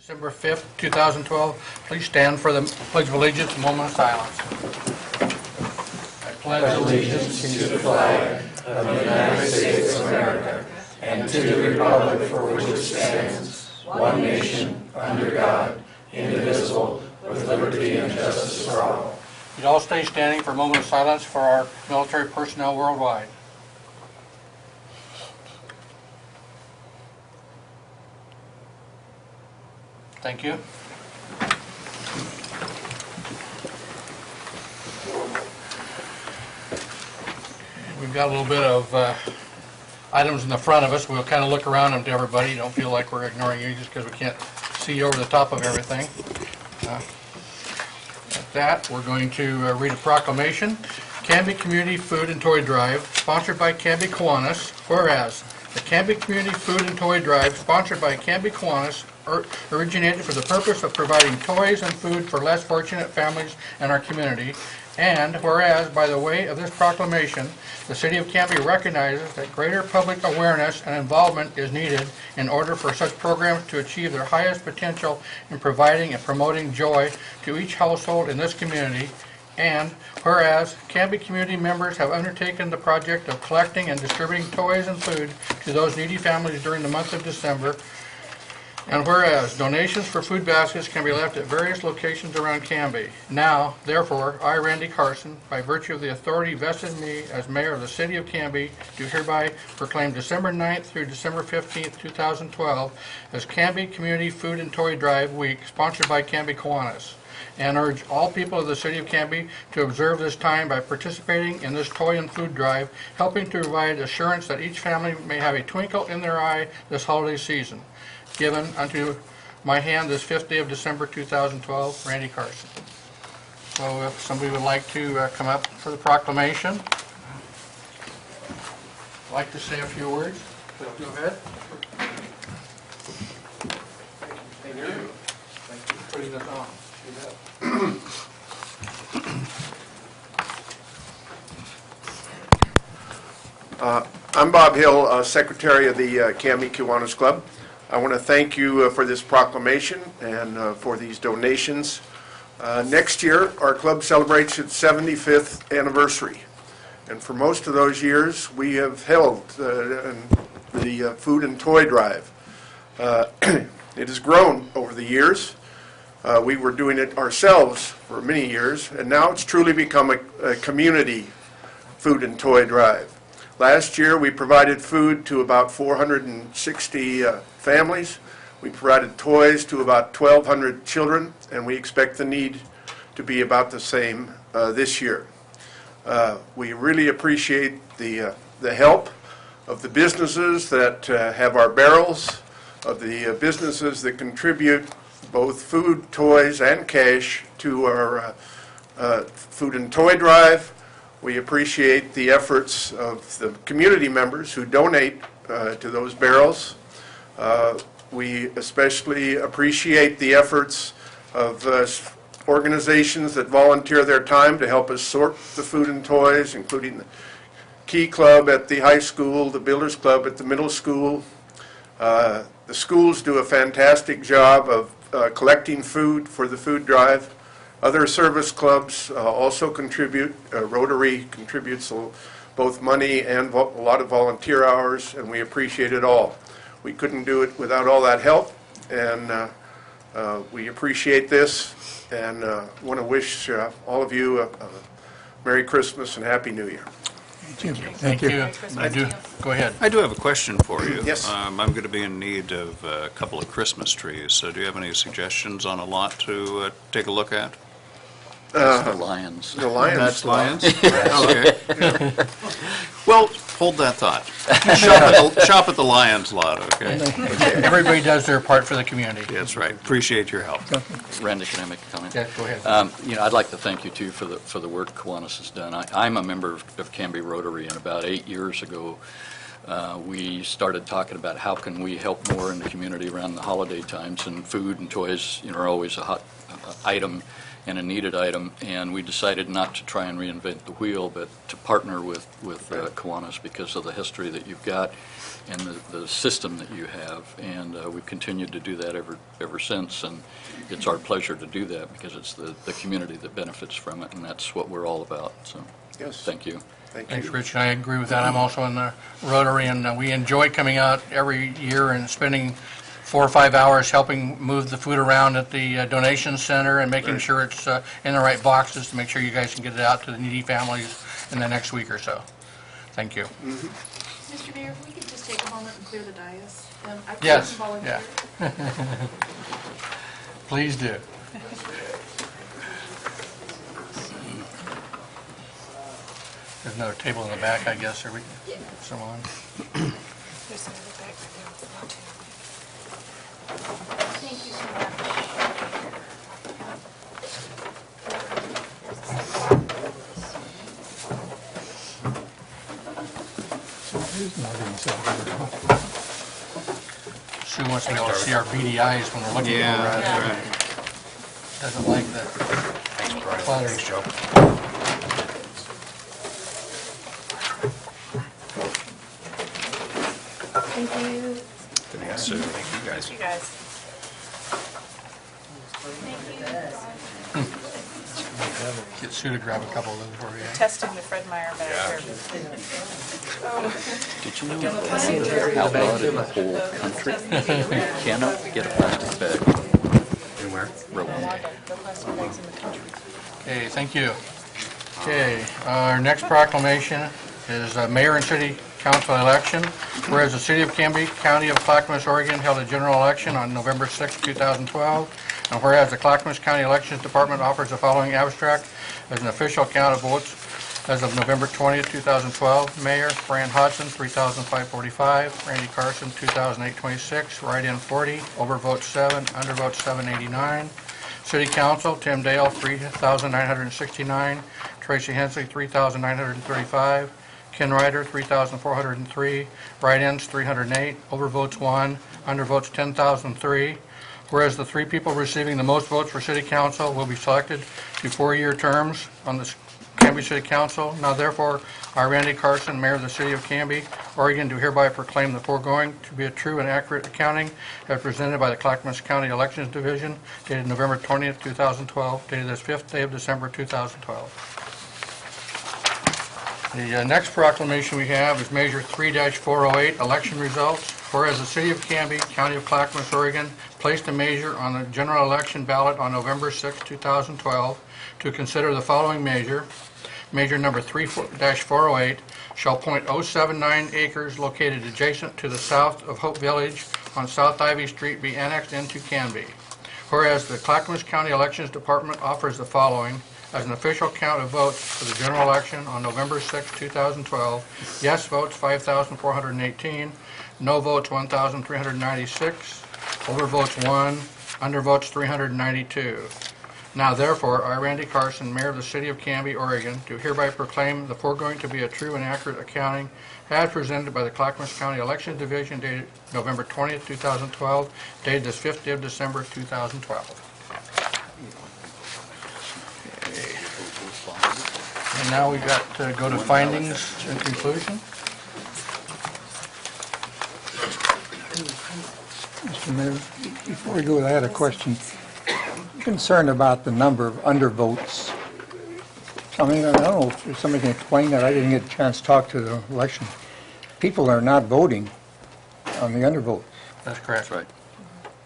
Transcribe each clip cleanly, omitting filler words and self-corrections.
December 5th, 2012. Please stand for the Pledge of Allegiance, a moment of silence. I pledge allegiance to the flag of the United States of America and to the republic for which it stands, one nation, under God, indivisible, with liberty and justice for all. You'd all stay standing for a moment of silence for our military personnel worldwide. Thank you. We've got a little bit of items in the front of us. We'll kind of look around them to everybody. Don't feel like we're ignoring you just because we can't see over the top of everything. At that, we're going to read a proclamation. Canby Community Food and Toy Drive, sponsored by Canby Kiwanis. Whereas the Canby Community Food and Toy Drive, sponsored by Canby Kiwanis, originated for the purpose of providing toys and food for less fortunate families in our community. And whereas, by the way of this proclamation, the City of Canby recognizes that greater public awareness and involvement is needed in order for such programs to achieve their highest potential in providing and promoting joy to each household in this community. And whereas Canby community members have undertaken the project of collecting and distributing toys and food to those needy families during the month of December. And whereas donations for food baskets can be left at various locations around Canby. Now, therefore, I, Randy Carson, by virtue of the authority vested in me as mayor of the City of Canby, do hereby proclaim December 9th through December 15th, 2012 as Canby Community Food and Toy Drive Week, sponsored by Canby Kiwanis, and urge all people of the City of Canby to observe this time by participating in this toy and food drive, helping to provide assurance that each family may have a twinkle in their eye this holiday season. Given unto my hand this 5th day of December 2012, Randy Carson. So if somebody would like to come up for the proclamation, like to say a few words, please go ahead. Thank you. Thank you for putting this on. I'm Bob Hill, Secretary of the Canby Kiwanis Club. I want to thank you for this proclamation and for these donations. Next year, our club celebrates its 75th anniversary. And for most of those years, we have held the food and toy drive. It has grown over the years. We were doing it ourselves for many years, and now it's truly become a community food and toy drive. Last year, we provided food to about 460 families. We provided toys to about 1,200 children, and we expect the need to be about the same this year. We really appreciate the help of the businesses that have our barrels, of the businesses that contribute both food, toys, and cash to our food and toy drive. We appreciate the efforts of the community members who donate to those barrels. We especially appreciate the efforts of organizations that volunteer their time to help us sort the food and toys, including the Key Club at the high school, the Builders Club at the middle school. The schools do a fantastic job of collecting food for the food drive. Other service clubs also contribute. Rotary contributes both money and a lot of volunteer hours, and we appreciate it all. We couldn't do it without all that help, and we appreciate this, and want to wish all of you a Merry Christmas and Happy New Year. Thank you. I do. Go ahead. I do have a question for you. Yes. I'm going to be in need of a couple of Christmas trees. So do you have any suggestions on a lot to take a look at? The Lions. The Lions. That's Lions? Okay. Well, hold that thought. Shop at the Lions lot, okay? Everybody does their part for the community. That's right. Appreciate your help. Randy, can I make a comment? Yeah, go ahead. I'd like to thank you, too, for the work Kiwanis has done. I'm a member of Canby Rotary, and about 8 years ago, we started talking about how can we help more in the community around the holiday times, and food and toys, are always a hot item and a needed item, and we decided not to try and reinvent the wheel, but to partner with Kiwanis because of the history that you've got and the system that you have, and we've continued to do that ever since, and it's our pleasure to do that because it's the community that benefits from it, and that's what we're all about, so Yes. thank you. Thank Thanks, you. Rich. I agree with that. I'm also in the Rotary, and we enjoy coming out every year and spending 4 or 5 hours helping move the food around at the donation center and making Right. sure it's in the right boxes to make sure you guys can get it out to the needy families in the next week or so. Thank you. Mr. Mayor, if we could just take a moment and clear the dais. I could Yes, volunteer. yeah. Please do. There's another table in the back, I guess, or we can, someone. There's another bag right there. Thank you so much. Sue wants to be able to see our beady eyes when we're looking Yeah, over at that's it. right. Doesn't like that. Thanks, Brian. Clutter. Thanks, Joe. Thank you. Thanks, Sue. Thank you, guys. You guys. Thank you. Get Sue to grab a couple of those for you. Testing the Fred Meyer bag Yeah. here. Did you know outlawed in the whole country? You cannot get a plastic bag. And where? Rwanda. No plastic bags in the country. Okay, thank you. Okay, our next proclamation is Mayor and City Council election. Whereas the City of Canby, County of Clackamas, Oregon held a general election on November 6, 2012, and whereas the Clackamas County Elections Department offers the following abstract as an official count of votes as of November 20, 2012. Mayor, Fran Hodson, 3,545. Randy Carson, 2,826. Write-in 40. Overvote 7. Undervote 789. City Council, Tim Dale, 3,969. Tracy Hensley, 3,935. Ken Ryder, 3,403. Write-ins, 308. Overvotes 1. Undervotes 10,003. Whereas the 3 people receiving the most votes for City Council will be selected to 4-year terms on the Canby City Council. Now therefore, I, Randy Carson, Mayor of the City of Canby, Oregon, do hereby proclaim the foregoing to be a true and accurate accounting as presented by the Clackamas County Elections Division, dated November 20th, 2012, dated this 5th day of December 2012. The next proclamation we have is Measure 3-408, election results. Whereas the City of Canby, County of Clackamas, Oregon, placed a measure on the general election ballot on November 6, 2012, to consider the following measure. Measure number 3-408 shall point .079 acres located adjacent to the south of Hope Village on South Ivy Street be annexed into Canby. Whereas the Clackamas County Elections Department offers the following as an official count of votes for the general election on November 6, 2012. Yes votes 5,418, no votes 1,396, overvotes 1, undervotes 392. Now therefore, I, Randy Carson, Mayor of the City of Canby, Oregon, do hereby proclaim the foregoing to be a true and accurate accounting as presented by the Clackamas County Election Division dated November 20th, 2012, dated this 5th day of December 2012. And now we've got to go to findings and conclusion. Mr. Mayor, before we go, I had a question. I'm concerned about the number of undervotes. I mean, I don't know if somebody can explain that. I didn't get a chance to talk to the election. People are not voting on the undervotes. That's correct. That's right.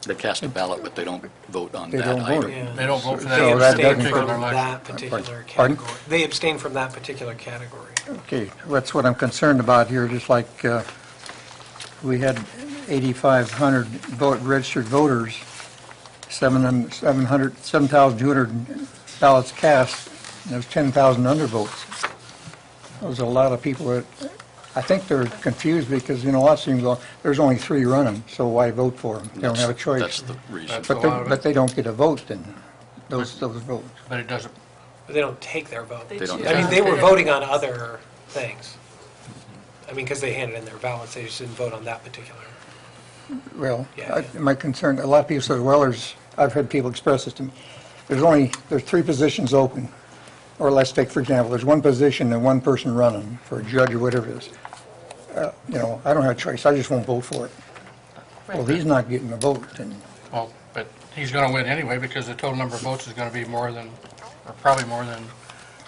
They cast a ballot, but they don't vote on They that don't vote. item. They don't vote for So that that particular doesn't- election. that particular Pardon? category. They abstain from that particular category. Okay, that's what I'm concerned about here, just like we had 8,500 registered voters, 7,200 ballots cast, and there's 10,000 undervotes. There's a lot of people that, I think they're confused because, you know, lots of them go, there's only 3 running, so why vote for them? They don't have a choice. That's the reason. That's But a lot of but it, they don't get a vote then, those votes. but it doesn't. But they don't take their vote. They don't choose. I mean, they were Yeah. voting on other things. I mean, because they handed in their ballots, they just didn't vote on that particular. Well, Yeah. my concern, a lot of people say, well, I've had people express this to me, there's 3 positions open. Or let's take, for example, there's 1 position and 1 person running for a judge or whatever it is. I don't have a choice, I just won't vote for it. Well, he's not getting a vote, and Well, but he's going to win anyway because the total number of votes is going to be more than, or probably more than,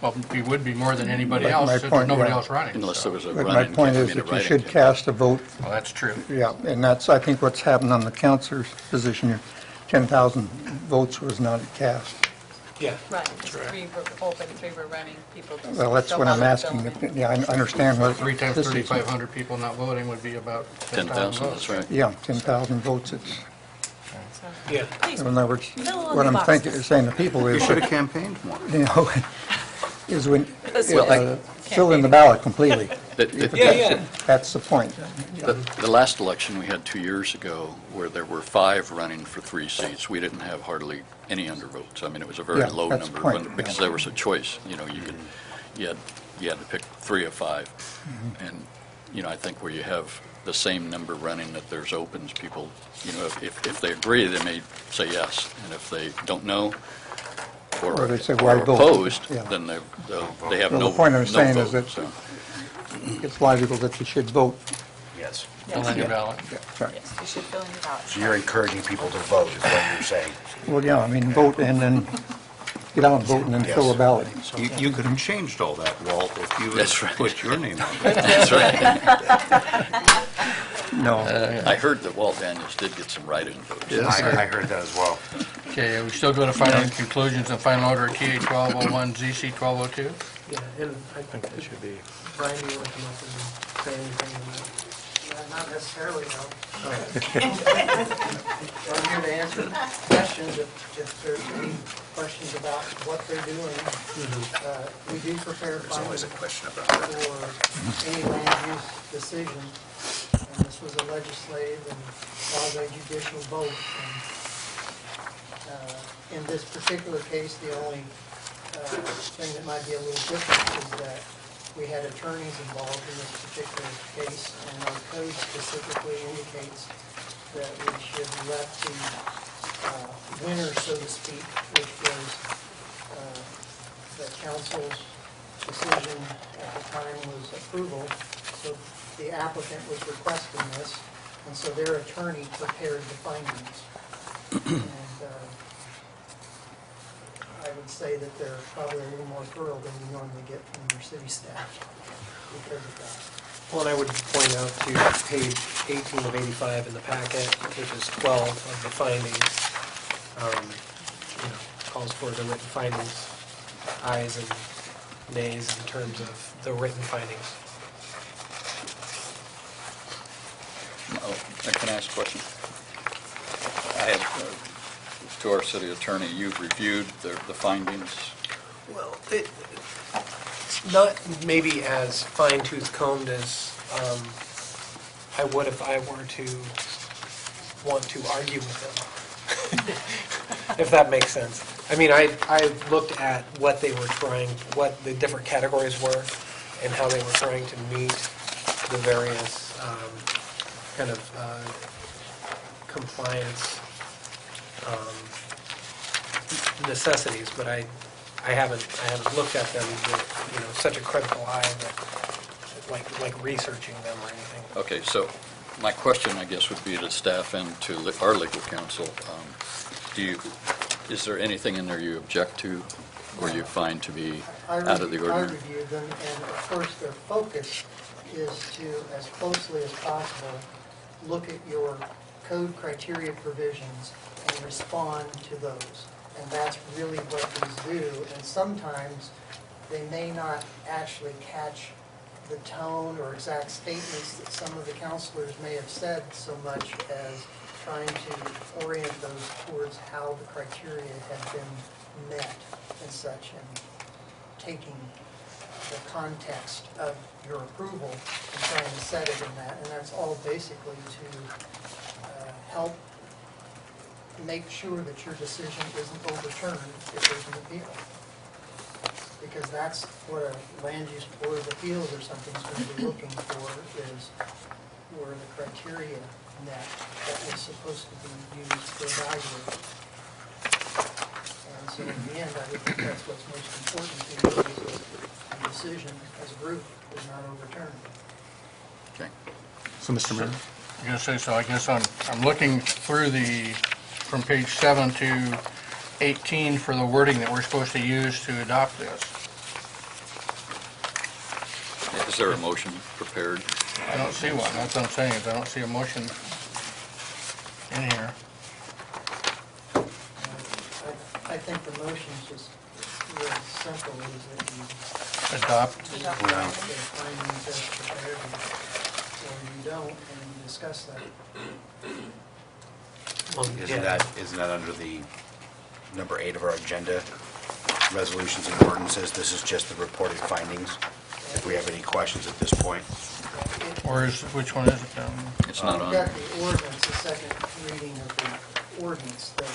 well, he would be more than anybody But else my if there's point, nobody yeah. else running. Unless there was a but run-in. my point I is mean, a that you write-in should candidate. cast a vote. Well, that's true. Yeah, and that's, I think, what's happened on the counselor's position here. 10,000 votes was not cast. Yeah. Right, just 3 were open, 3 were running, people just Well, that's don't what I'm bother asking. filling. Yeah, I understand what 3 times this is. 3,500 people not voting would be about 10,000 10,000, votes. that's right. Yeah, 10,000 votes. It's, So, Yeah. please, in other words, Fill in what the I'm boxes. thinking, saying to people You is, should have campaigned more. is when, Well, fill in the ballot completely. Yeah. That's the point. The last election we had 2 years ago, where there were 5 running for 3 seats, we didn't have hardly any undervotes. I mean, it was a very Yeah, low that's the number, point, because yeah. there was a choice, you had to pick 3 of 5. Mm-hmm. And, I think where you have the same number running, that there's opens, people, if they agree, they may say yes. And if they don't know, Or they say, why vote? opposed, Yeah. then they have Well, no the point I'm no saying is vote, that- so. It's logical that you should vote. Yes. Fill in your ballot. Right. yes, you should fill in your ballot. So you're encouraging people to vote, is what you're saying. Well, yeah, I mean, vote and then, get out and vote and then fill a ballot. You could have changed all that, Walt, if you That's had right. put your name on it. That's right. No. I heard that Walt Daniels did get some write-in votes. I heard that as well. Okay, we still go to final conclusions and final order, TA 1201, ZC 1202. Yeah, and I think that should be. Brian, do you want to come up and say anything on that? Not necessarily, no. I'm here to answer questions if there's any questions about what they're doing. We do prepare There's always a findings question about that. for any land use decision. And this was a legislative and quasi-judicial vote. And in this particular case, the only thing that might be a little different is that we had attorneys involved in this particular case, and our code specifically indicates that we should let the winner, so to speak, which was the council's decision at the time was approval. So the applicant was requesting this, and so their attorney prepared the findings. And I would say that they're probably a little more thorough than you normally get from your city staff because of that. Well, and I would point out to page 18 of 85 in the packet, which is 12 of the findings. Calls for the written findings, ayes and nays in terms of the written findings. Can I ask a question? I have, to our city attorney, you've reviewed the findings. Well, it's not maybe as fine-tooth combed as I would if I were to want to argue with them, if that makes sense. I mean, I looked at what they were trying, what the different categories were, and how they were trying to meet the various kind of compliance necessities, but I haven't looked at them with, such a critical eye that, like researching them or anything. Okay, so my question, I guess, would be to staff and to our legal counsel. Is there anything in there you object to or you find to be out of the I ordinary? reviewed them, and of course, their focus is to, as closely as possible, look at your code criteria provisions and respond to those. And that's really what these do. And sometimes they may not actually catch the tone or exact statements that some of the counselors may have said so much as trying to orient those towards how the criteria had been met and such, and taking the context of your approval and trying to set it in that. And that's all basically to help make sure that your decision isn't overturned if there's an appeal. Because that's what a land use board of appeals or something is going to be looking for, is were the criteria met that was supposed to be used to evaluate. And So in the end, I would think that's what's most important to you, is that the decision as a group is not overturned. Okay. So, Mr. Mayor? I'm going to say, so I guess I'm looking through from page 7 to 18 for the wording that we're supposed to use to adopt this. Is there a motion prepared? I don't see one, that's what I'm saying, is I don't see a motion in here. I think the motion is just real simple, is that you Adopt, adopt the findings as prepared, or you don't, and you discuss that. Well, Isn't that under the number 8 of our agenda, resolutions and ordinances? This is just the reported findings. If we have any questions at this point. or which one is it? It's not You've on. got the ordinance, the second reading of the ordinance that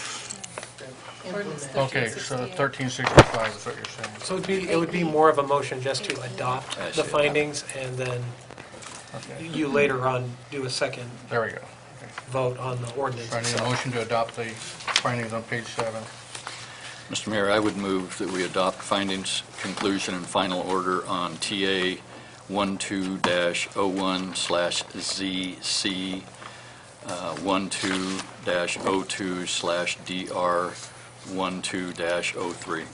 Ordinance implements. Okay, so 1365 is what you're saying. So it would be more of a motion just to adopt I see. the findings, and then Okay, you later on do a second there we go. vote on the ordinance So I need a itself. motion to adopt the findings on page 7. Mr. Mayor, I would move that we adopt findings, conclusion, and final order on TA 12-01/ZC, 12-02/DR 12-03.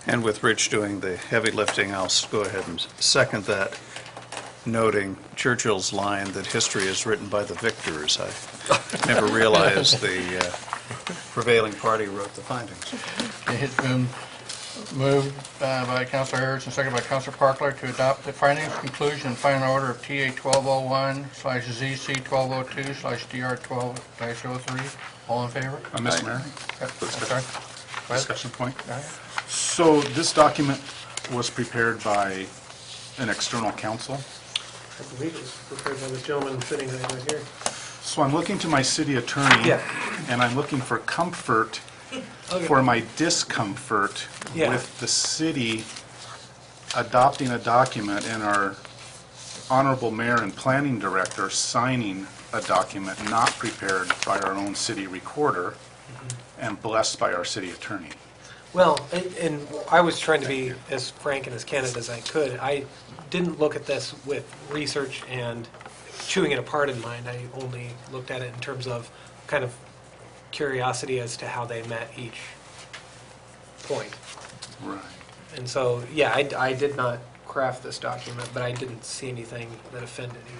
And with Rich doing the heavy lifting, I'll go ahead and second that, noting Churchill's line that history is written by the victors. I never realized the prevailing party wrote the findings. It's been moved by Councilor Harrison, seconded by Councilor Parkler to adopt the findings, conclusion, and final order of TA 1201/ZC 1202/DR 12-03. All in favor? Mr. Mayor? I'm sorry? Go ahead. Discussion point. Go ahead. So this document was prepared by an external counsel. I believe it was prepared by the gentleman sitting right here. So I'm looking to my city attorney. Yeah. And I'm looking for comfort Okay. for my discomfort Yeah. with the city adopting a document and our honorable mayor and planning director signing a document not prepared by our own city recorder and blessed by our city attorney. Well, and I was trying to be as frank and as candid as I could. I didn't look at this with research and chewing it apart in mind. I only looked at it in terms of kind of curiosity as to how they met each point. Right. And so, yeah, I did not craft this document, but I didn't see anything that offended you.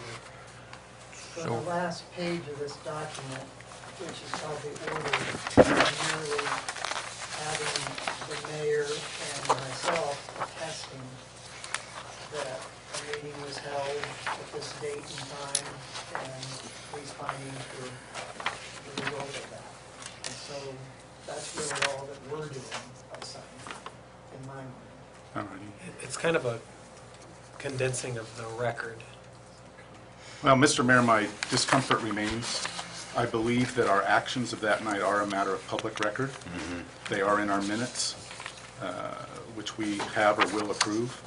So the last page of this document, which is called the order, is merely having the mayor and myself attesting that a meeting was held at this date and time, and these findings were the result of that. And so that's really all that we're doing by signing, in my mind. All righty. It's kind of a condensing of the record. Well, Mr. Mayor, my discomfort remains. I believe that our actions of that night are a matter of public record. They are in our minutes, which we have or will approve.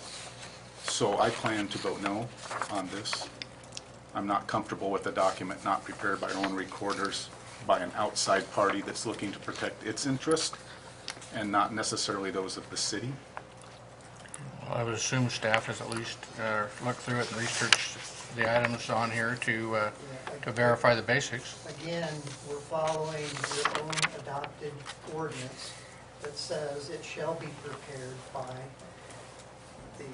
So I plan to vote no on this. I'm not comfortable with the document not prepared by our own recorders, by an outside party that's looking to protect its interest and not necessarily those of the city. Well, I would assume staff has at least looked through it and researched the items on here to verify the basics. Again, we're following your own adopted ordinance that says it shall be prepared by the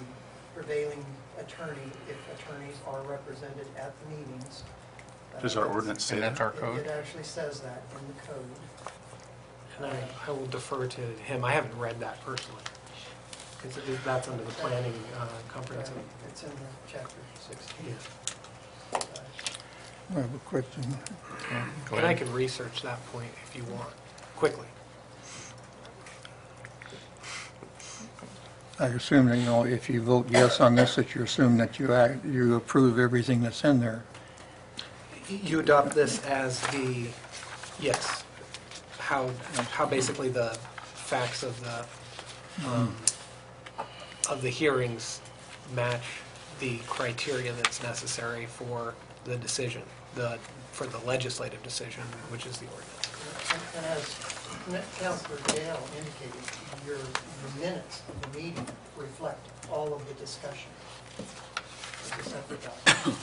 prevailing attorney if attorneys are represented at the meetings. Does our ordinance say And that's that? our code? It actually says that in the code. And I will defer to him. I haven't read that personally. That's under the planning comprehensive. It's in the chapter 16. Yeah. I have a question. Go And I ahead. can research that point if you want, quickly. I assume that, if you vote yes on this, that you assume that you approve everything that's in there. You adopt this as the, yes, how basically the facts of the hearings match the criteria that's necessary for the decision, the for the legislative decision, which is the ordinance. And as Councilor Dale indicated, your minutes of the meeting reflect all of the discussion. It's a separate document.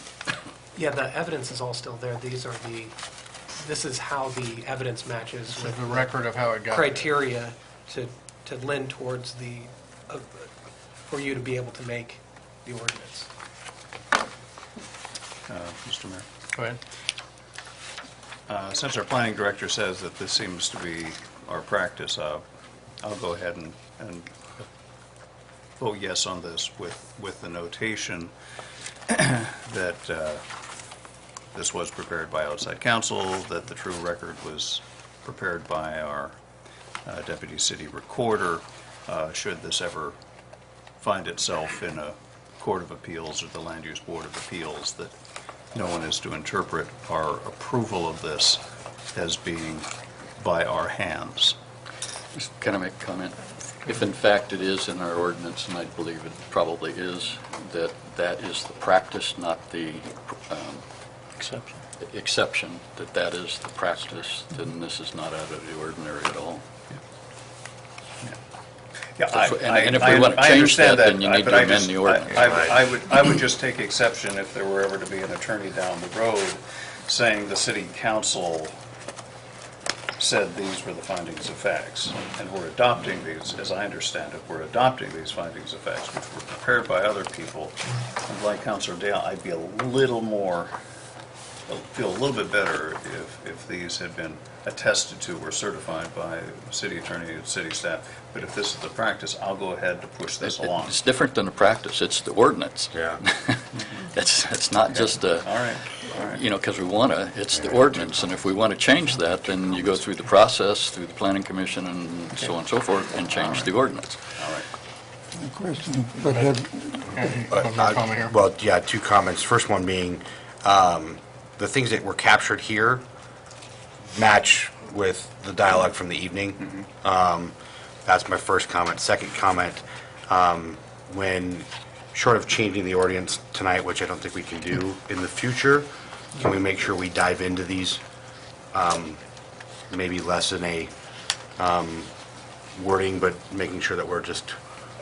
Yeah, the evidence is all still there. This is how the evidence matches This is with the record of how it got. criteria to lend towards for you to be able to make the ordinance. Mr. Mayor. Go ahead. Since our planning director says that this seems to be our practice, I'll go ahead and vote yes on this with the notation that this was prepared by outside counsel, that the true record was prepared by our deputy city recorder. Should this ever find itself in a court of appeals or the land use board of appeals, that no one is to interpret our approval of this as being by our hands. Can I make a comment? If in fact it is in our ordinance, and I believe it probably is, that is the practice, not the exception, that is the practice, then this is not out of the ordinary at all. Yeah, And if we want to change that, then you need to amend the ordinance. I would just take exception if there were ever to be an attorney down the road saying the city council said these were the findings of facts, and we're adopting these, as I understand it, we're adopting these findings of facts, which were prepared by other people. And like Councilor Dale, I'd be feel a little bit better if these had been attested to or certified by the city attorney and city staff. But if this is the practice, I'll go ahead to push this along. It's different than the practice, it's the ordinance. Yeah. It's not just a, All right. because we want to, it's the ordinance, and if we want to change that, then you go through the process, through the planning commission and so on and so forth, and change the ordinance. All right. Question, go ahead. One more comment here. Well, yeah, two comments. First one being, the things that were captured here match with the dialogue from the evening. That's my first comment. Second comment, when, short of changing the ordinance tonight, which I don't think we can do, in the future, can we make sure we dive into these, maybe less in a wording, but making sure that we're just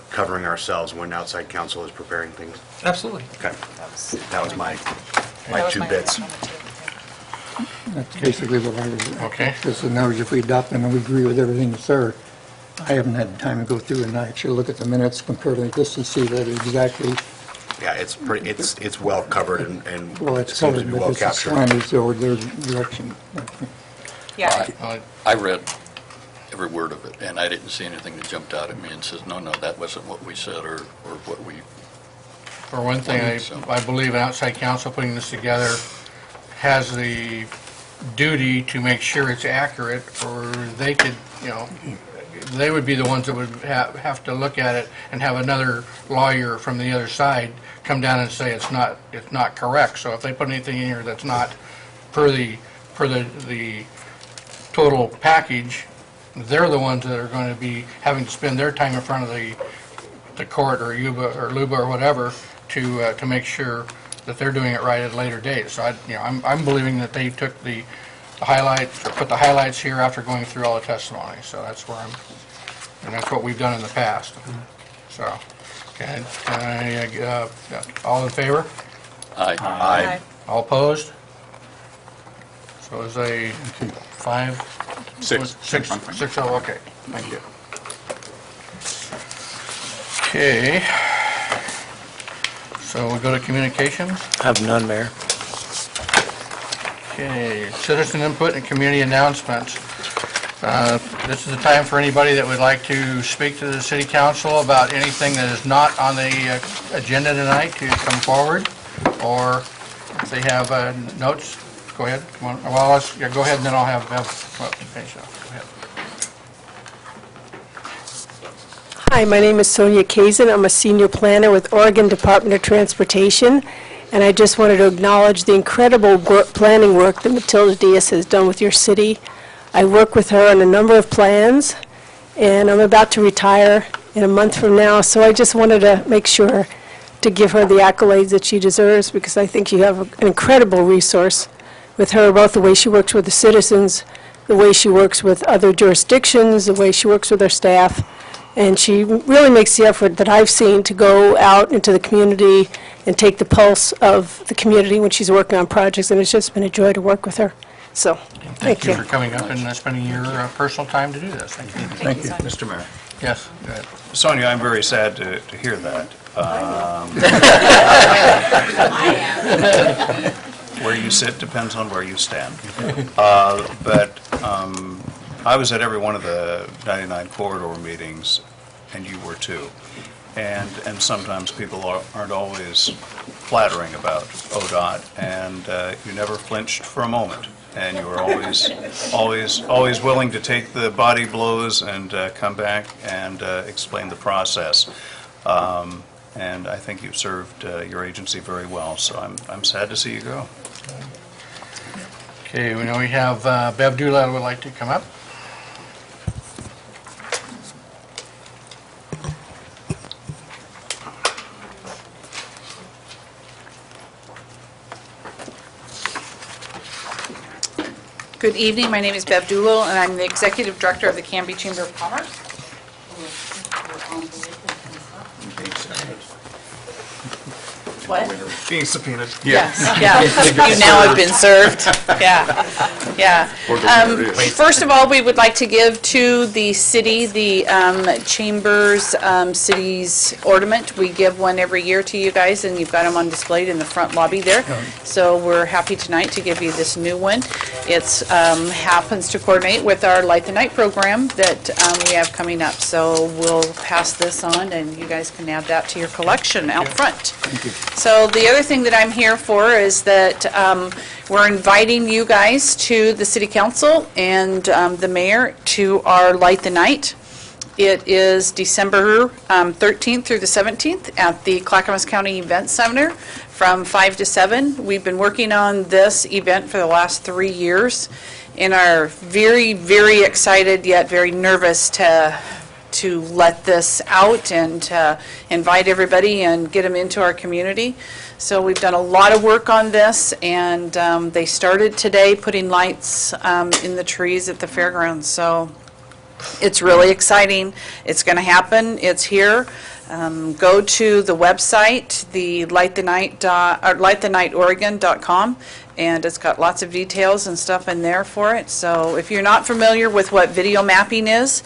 covering ourselves when outside counsel is preparing things? Absolutely. Okay. That was my two bits. That's basically what I was... Okay. Because in other words, if we adopt them and we agree with everything that's there, I haven't had time to go through it, and I actually look at the minutes compared to this and see that exactly, Yeah, it's well covered and well, it it's seems to covered, be but well it's captured. slanted toward their direction. Yeah, I read every word of it, and I didn't see anything that jumped out at me and says, no, that wasn't what we said or what we... For one thing, I believe an outside counsel putting this together has the duty to make sure it's accurate, or they could, they would be the ones that would have to look at it and have another lawyer from the other side come down and say it's not correct. So if they put anything in here that's not per the total package, they're the ones that are going to be having to spend their time in front of the court or UBA or LUBA or whatever to make sure that they're doing it right at a later date. So I'm believing that they took the highlights, or put the highlights here after going through all the testimony. So that's where and that's what we've done in the past. So, can I, all in favor? Aye. All opposed? So is a 6-0, okay, thank you. Okay, so we go to communications. I have none, Mayor. Okay, citizen input and community announcements. This is the time for anybody that would like to speak to the city council about anything that is not on the agenda tonight to come forward, or if they have notes, go ahead. Well, go ahead, and then I'll have finish up. Go ahead. Hi, my name is Sonia Kazin. I'm a senior planner with Oregon Department of Transportation, and I just wanted to acknowledge the incredible planning work that Matilda Diaz has done with your city. I work with her on a number of plans, and I'm about to retire in a month from now, so I just wanted to make sure to give her the accolades that she deserves, because I think you have an incredible resource with her about the way she works with the citizens, the way she works with other jurisdictions, the way she works with her staff. And she really makes the effort that I've seen to go out into the community and take the pulse of the community when she's working on projects, and it's just been a joy to work with her. So, Thank you for coming up and spending your personal time to do this. Thank you. Thank you, Mr. Mayor. Yes, go ahead. Sonia, I'm very sad to hear that. Where you sit depends on where you stand. But I was at every one of the 99 corridor meetings, and you were too. And sometimes people aren't always flattering about ODOT, and you never flinched for a moment. And you were always willing to take the body blows and come back and explain the process. And I think you've served your agency very well, so I'm sad to see you go. Okay, we know we have Bev Doolittle would like to come up. Good evening, my name is Bev Doolittle, and I'm the Executive Director of the Canby Chamber of Commerce. What? Being subpoenaed. Yes, yeah, you now have been served, yeah. First of all, we would like to give to the city, the Chambers City's ornament. We give one every year to you guys, and you've got them on display in the front lobby there. So we're happy tonight to give you this new one. It happens to coordinate with our Light the Night program that we have coming up. So we'll pass this on, and you guys can add that to your collection out front. Thank you. So the other thing that I'm here for is that we're inviting you guys to the City Council and the Mayor to our Light the Night. It is December 13th through the 17th at the Clackamas County Event Center from 5 to 7. We've been working on this event for the last 3 years and are very, very excited yet very nervous to let this out and invite everybody and get them into our community. So we've done a lot of work on this, and they started today putting lights in the trees at the fairgrounds. So it's really exciting. It's going to happen. It's here. Go to the website, the lightthenight.oregon.com, and it's got lots of details and stuff in there for it. So if you're not familiar with what video mapping is,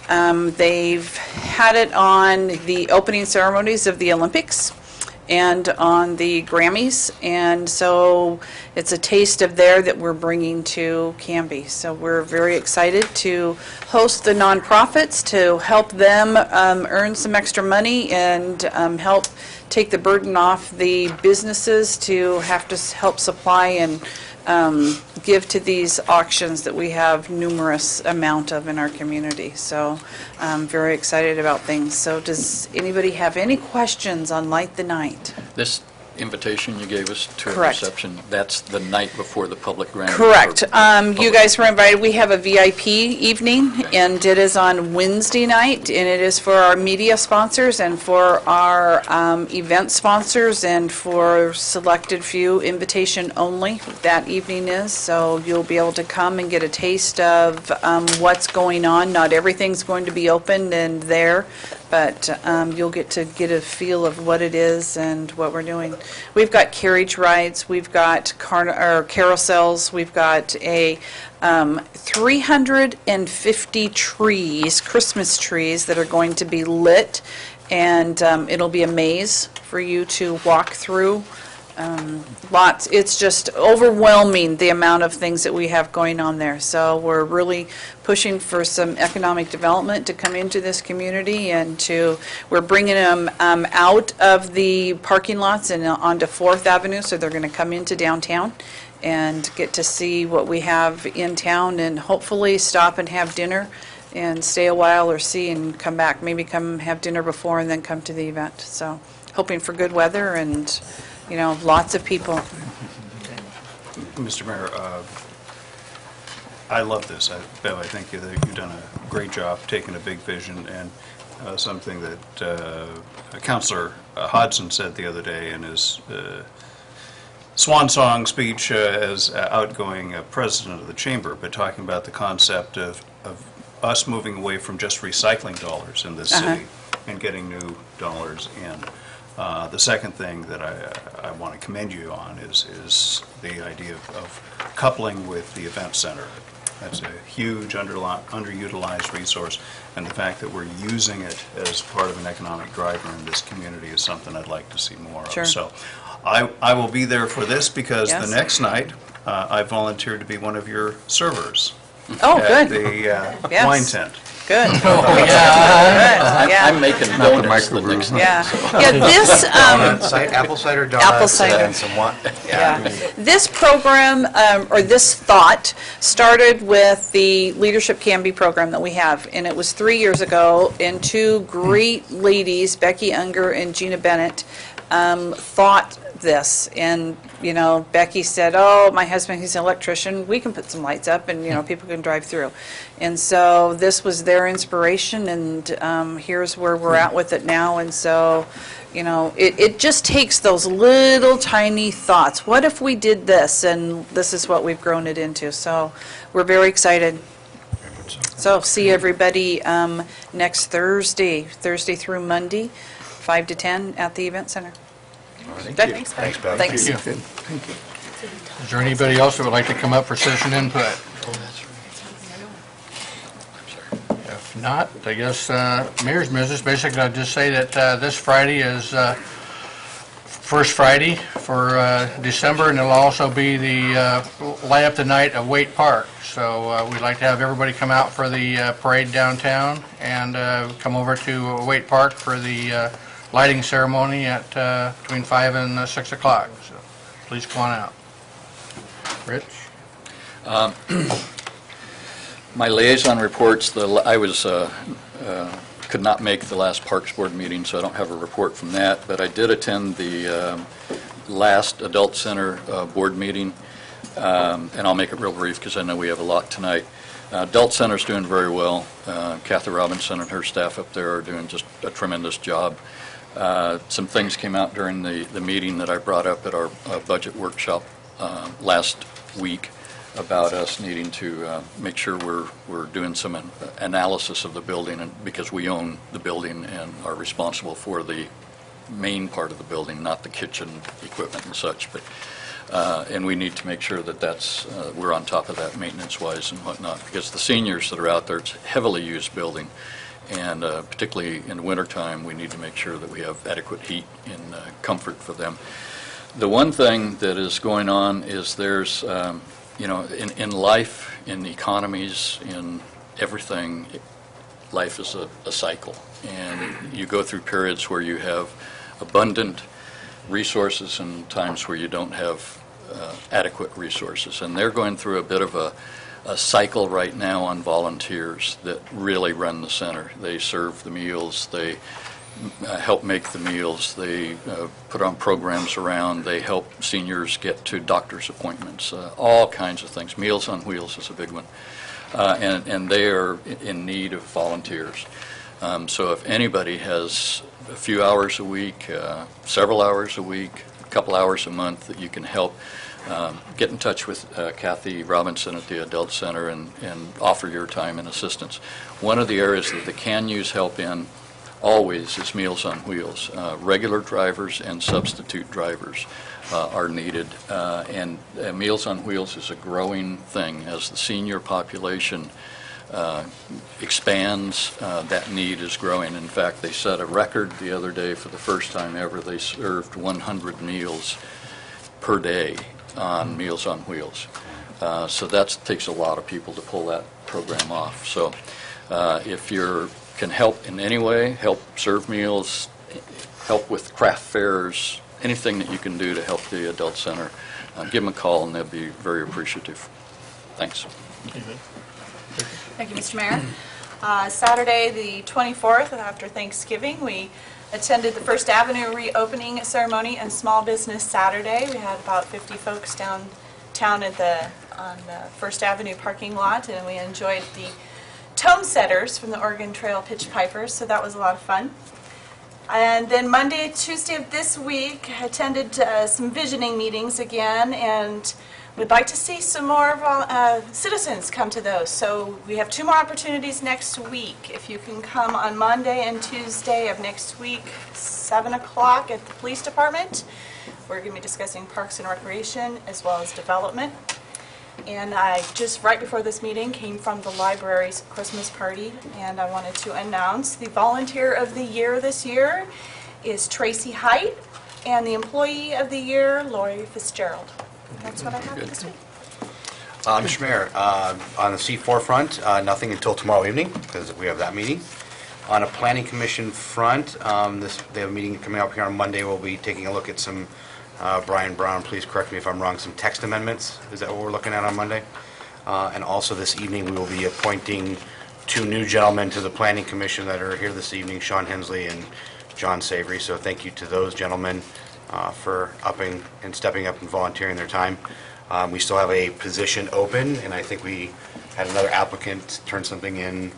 they've had it on the opening ceremonies of the Olympics and on the Grammys, and so it's a taste of there that we're bringing to Canby. So we're very excited to host the nonprofits to help them earn some extra money and help take the burden off the businesses to have to help supply and give to these auctions that we have numerous amount of in our community. So I'm very excited about things. So does anybody have any questions on Light the Night? This invitation you gave us to a Correct. reception, that's the night before the public grand? Correct. or You guys were invited. We have a VIP evening, and it is on Wednesday night, and it is for our media sponsors and for our event sponsors and for selected few, invitation only, that evening is. So you'll be able to come and get a taste of what's going on. Not everything's going to be open and there, but you'll get a feel of what it is and what we're doing. We've got carriage rides, we've got carousels, we've got a 350 trees, Christmas trees, that are going to be lit, and it'll be a maze for you to walk through. Lots, it's just overwhelming, the amount of things that we have going on there. So we're really pushing for some economic development to come into this community, and we're bringing them out of the parking lots and onto 4th Avenue, so they're going to come into downtown and get to see what we have in town, and hopefully stop and have dinner and stay a while or see and come back, maybe come have dinner before and then come to the event. So hoping for good weather and lots of people. Mr. Mayor, I love this. Bev, I think that you've done a great job taking a big vision, and something that Councilor Hodson said the other day in his swan song speech as outgoing president of the chamber, but talking about the concept of us moving away from just recycling dollars in this city and getting new dollars in. The second thing that I want to commend you on is the idea of coupling with the event center. That's a huge underutilized resource, and the fact that we're using it as part of an economic driver in this community is something I'd like to see more Sure. of. So I will be there for this because Yes. the next night I volunteered to be one of your servers Oh, at good, the Yes. wine tent. good. Good, yeah. I'm making donuts the next night. Yeah, yeah, this, Apple cider Apple donuts cider. and some wine. yeah. This program, or this thought, started with the Leadership Canby program that we have, and it was 3 years ago, and two great ladies, Becky Unger and Gina Bennett, thought this, and, you know, Becky said, oh, my husband, he's an electrician, we can put some lights up, and, you know, people can drive through. And so this was their inspiration, and here's where we're at with it now, and so, you know, it just takes those little tiny thoughts. What if we did this, and this is what we've grown it into, so we're very excited. So see everybody next Thursday through Monday, 5 to 10 at the event center. Good? Thanks, Beth. Thanks. Is there anybody else that would like to come up for citizen input? If not, I guess mayor's business, basically I'll just say that this Friday is first Friday for December, and it'll also be the light up the night of Waite Park. So we'd like to have everybody come out for the parade downtown and come over to Waite Park for the lighting ceremony at between 5 and 6 o'clock. So please come on out. Rich? My liaison reports, I could not make the last Parks Board meeting, so I don't have a report from that, but I did attend the last Adult Center Board meeting, and I'll make it real brief because I know we have a lot tonight. Adult Center's doing very well. Kathy Robinson and her staff up there are doing just a tremendous job. Some things came out during the meeting that I brought up at our budget workshop last week about us needing to make sure we're doing some analysis of the building, and because we own the building and are responsible for the main part of the building, not the kitchen equipment and such, but and we need to make sure that we're on top of that maintenance-wise and whatnot, because the seniors that are out there, it's a heavily used building, and particularly in the wintertime, we need to make sure that we have adequate heat and comfort for them. The one thing that is going on is there's, you know, in life, in economies, in everything, life is a cycle, and you go through periods where you have abundant resources and times where you don't have adequate resources, and they're going through a bit of a cycle right now on volunteers that really run the center. They serve the meals, they help make the meals, they put on programs around, they help seniors get to doctor's appointments, all kinds of things. Meals on Wheels is a big one, and they are in need of volunteers. So if anybody has a few hours a week, several hours a week, a couple hours a month that you can help, get in touch with Kathy Robinson at the Adult Center and offer your time and assistance. One of the areas that they can use help in always is Meals on Wheels. Regular drivers and substitute drivers are needed, and Meals on Wheels is a growing thing. As the senior population expands, that need is growing. In fact, they set a record the other day for the first time ever. They served 100 meals per day on Meals on Wheels. So that takes a lot of people to pull that program off. So if you can help in any way, help serve meals, help with craft fairs, anything that you can do to help the Adult Center, give them a call and they'll be very appreciative. Thanks. Thank you, Mr. Mayor. Saturday, the 24th, after Thanksgiving, we attended the First Avenue reopening ceremony and Small Business Saturday. We had about 50 folks downtown on the First Avenue parking lot, and we enjoyed the tone setters from the Oregon Trail Pitch Pipers, so that was a lot of fun. And then Monday, Tuesday of this week, I attended some visioning meetings again, and we'd like to see some more citizens come to those. So we have 2 more opportunities next week. If you can come on Monday and Tuesday of next week, 7 o'clock at the police department. We're going to be discussing parks and recreation as well as development. And I just, right before this meeting, came from the library's Christmas party, and I wanted to announce the Volunteer of the Year this year is Tracy Height, and the Employee of the Year, Lori Fitzgerald. That's what I have this week. Mr. Mayor, on the C4 front, nothing until tomorrow evening, because we have that meeting. On a planning commission front, they have a meeting coming up here on Monday. We'll be taking a look at some, Brian Brown, please correct me if I'm wrong, some text amendments. Is that what we're looking at on Monday? And also this evening, we will be appointing 2 new gentlemen to the planning commission that are here this evening, Sean Hensley and John Savory. So thank you to those gentlemen for upping and stepping up and volunteering their time. We still have a position open, and I think we had another applicant turn something in,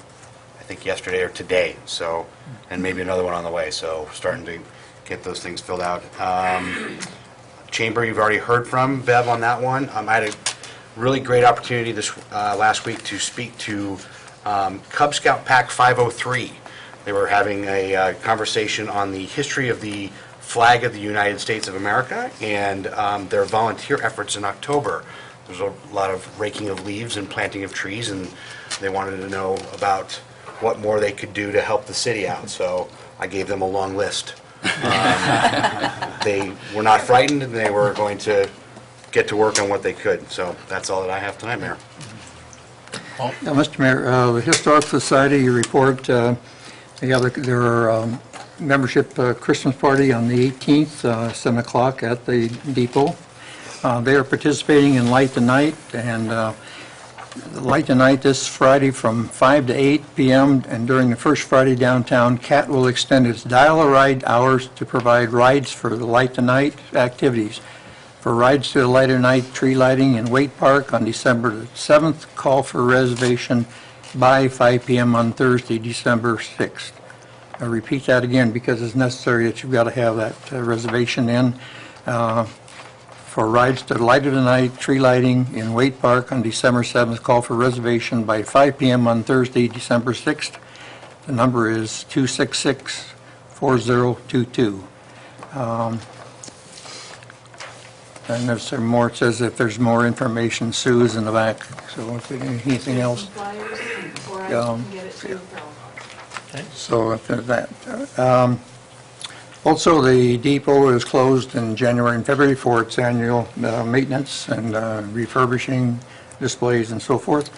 I think yesterday or today, so, and maybe another one on the way, so starting to get those things filled out. Chamber, you've already heard from, Bev, on that one. I had a really great opportunity this last week to speak to Cub Scout Pack 503. They were having a conversation on the history of the flag of the United States of America and their volunteer efforts in October. There's a lot of raking of leaves and planting of trees, and they wanted to know about what more they could do to help the city out. So I gave them a long list. They were not frightened, and they were going to get to work on what they could. So that's all that I have tonight, Mayor. Yeah, Mr. Mayor, the Historic Society report, there are membership Christmas party on the 18th, 7 o'clock at the depot. They are participating in Light the Night, and Light the Night this Friday from 5 to 8 p.m. and during the first Friday downtown, CAT will extend its dial-a-ride hours to provide rides for the Light the Night activities. For rides to the Light the Night tree lighting in Waite Park on December the 7th, call for reservation by 5 p.m. on Thursday, December 6th. I repeat that again because it's necessary that you've got to have that reservation in. For rides to Light of the Night tree lighting in Waite Park on December 7th, call for reservation by 5 p.m. on Thursday, December 6th. The number is 266-4022. And there's some more, it says if there's more information, Sue is in the back. So if there's anything else. So if there's that. Also, the depot is closed in January and February for its annual maintenance and refurbishing displays and so forth.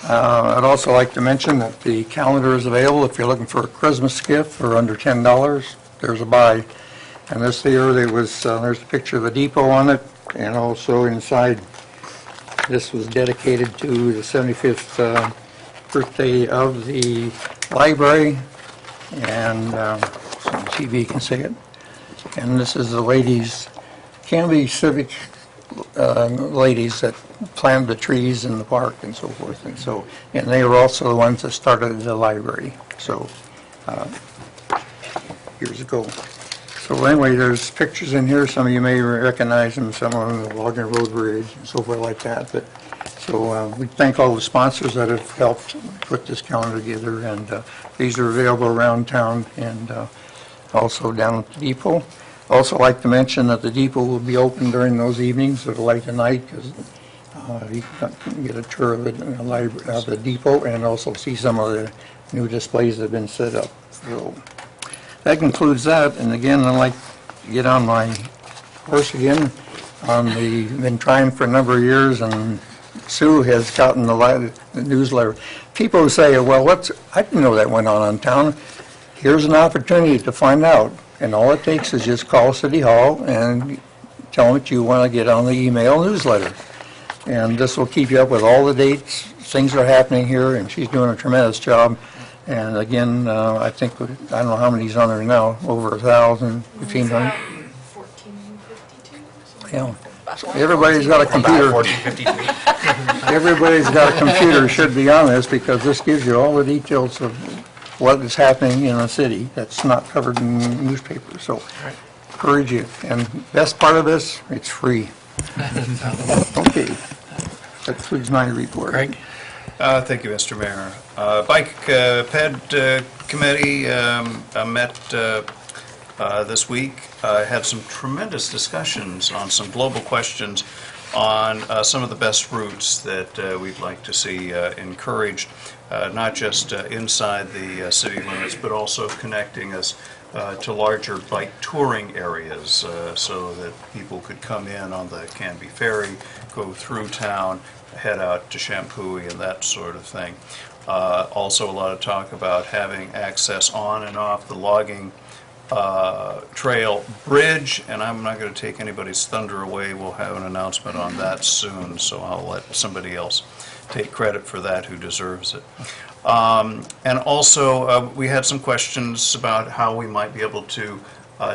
I'd also like to mention that the calendar is available if you're looking for a Christmas gift for under $10. There's a buy. And this year, there's a picture of the depot on it, and also inside, this was dedicated to the 75th birthday of the library, and see if you can see it. And this is the ladies, Canby Civic ladies that planted the trees in the park and so forth, and they were also the ones that started the library, so years ago. So anyway, there's pictures in here. Some of you may recognize them, some on the Wagner Road Bridge and so forth like that. But so we thank all the sponsors that have helped put this calendar together, and these are available around town and also down at the depot. Also like to mention that the depot will be open during those evenings of Light the Night, because you can get a tour of the depot and also see some of the new displays that have been set up. So that concludes that, and again, I'd like to get on my horse again. Been trying for a number of years, and Sue has gotten the newsletter. People say, well, I didn't know that went on in town. Here's an opportunity to find out, and all it takes is just call City Hall and tell them that you want to get on the email newsletter. And this will keep you up with all the dates, things that are happening here, and she's doing a tremendous job. And again, I think, I don't know how many's on there now, over 1,000, 1,500. 1452. Yeah. So everybody's got a computer. 1452. Everybody's got a computer should be on this, because this gives you all the details of what is happening in a city that's not covered in newspapers. So encourage you. And best part of this, it's free. Okay. That concludes my report. Craig? Thank you, Mr. Mayor. Bike Ped Committee met this week. Had some tremendous discussions on some global questions on some of the best routes that we'd like to see encouraged, not just inside the city limits, but also connecting us to larger bike touring areas so that people could come in on the Canby Ferry, go through town, head out to Champoeg and that sort of thing. Also a lot of talk about having access on and off the logging trail bridge, and I'm not going to take anybody's thunder away. We'll have an announcement on that soon, so I'll let somebody else take credit for that who deserves it. And also, we had some questions about how we might be able to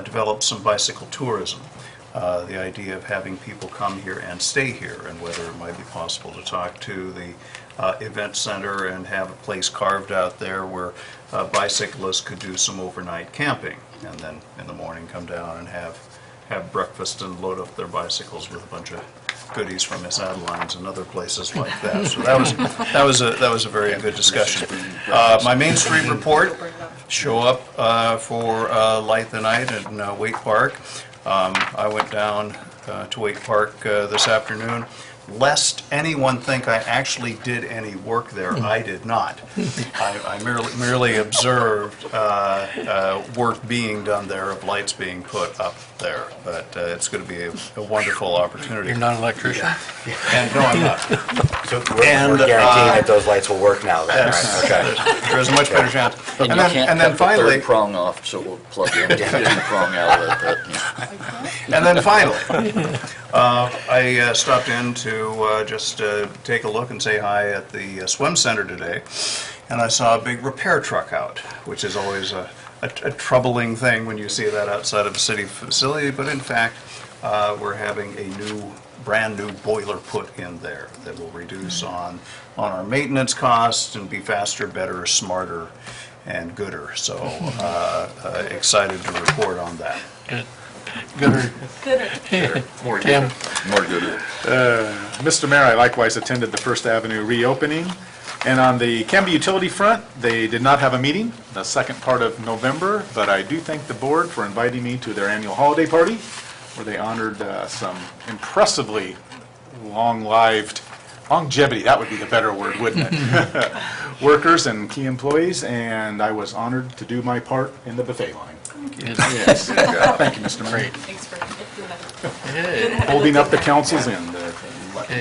develop some bicycle tourism. The idea of having people come here and stay here, and whether it might be possible to talk to the event center and have a place carved out there where bicyclists could do some overnight camping, and then in the morning come down and have breakfast and load up their bicycles with a bunch of goodies from Miss Adeline's and other places like that. So that was a very good discussion. My Main Street report, show up for Light the Night in Waite Park. I went down to Waite Park this afternoon. Lest anyone think I actually did any work there, I did not. I merely observed work being done there, of lights being put up there. But it's going to be a wonderful opportunity. You're not an electrician? And no, I'm not. So we're guaranteeing that those lights will work now, then, Yes, right? Okay. there's a much better chance. And you can't then cut the finally, third prong off, so we'll plug in the prong out of it. and then finally, I stopped in to just take a look and say hi at the swim center today, and I saw a big repair truck out, which is always a troubling thing when you see that outside of a city facility, but in fact, we're having a brand new boiler put in there that will reduce on our maintenance costs and be faster, better, smarter, and gooder. So excited to report on that. Good. Gooder. Tim? More good. Mr. Mayor, I likewise attended the First Avenue reopening, and on the Canby utility front, they did not have a meeting the second part of November, but I do thank the board for inviting me to their annual holiday party, where they honored some impressively longevity, that would be the better word, wouldn't it? Workers and key employees, and I was honored to do my part in the buffet line. Yes. Thank you, Mr. Mayor. Great. Thanks for doing that. Okay, Holding up the council's end there.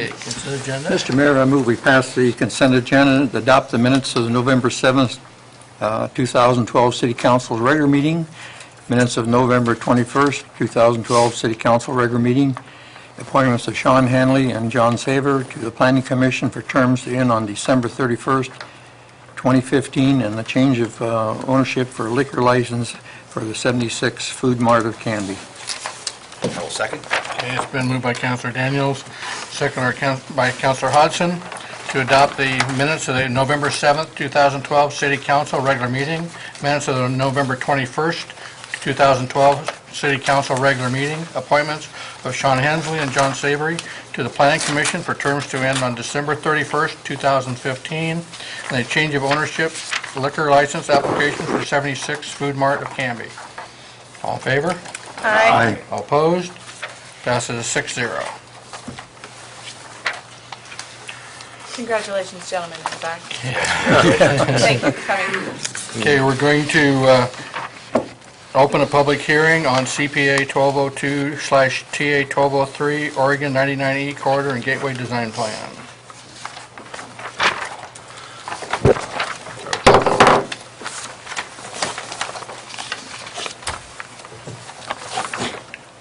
consent agenda? Mr. Mayor, I move we pass the consent agenda and adopt the minutes of the November 7th, 2012 City Council's regular meeting, minutes of November 21st, 2012 City Council regular meeting, appointments of Sean Hanley and John Saver to the Planning Commission for terms to end on December 31st, 2015, and the change of ownership for liquor license for the 76 Food Mart of Canby. I will second. Okay, it's been moved by Councilor Daniels, seconded by Councilor Hodgson, to adopt the minutes of the November 7th, 2012 City Council regular meeting, minutes of the November 21st, 2012 City Council regular meeting, appointments of Sean Hensley and John Savory to the Planning Commission for terms to end on December 31st, 2015, and a change of ownership liquor license application for 76 Food Mart of Canby. All in favor? Aye. All opposed? Passes 6-0. Congratulations, gentlemen, you're back. Thank you for coming. Okay, we're going to open a public hearing on CPA 1202/TA 1203, Oregon 99E Corridor and Gateway Design Plan.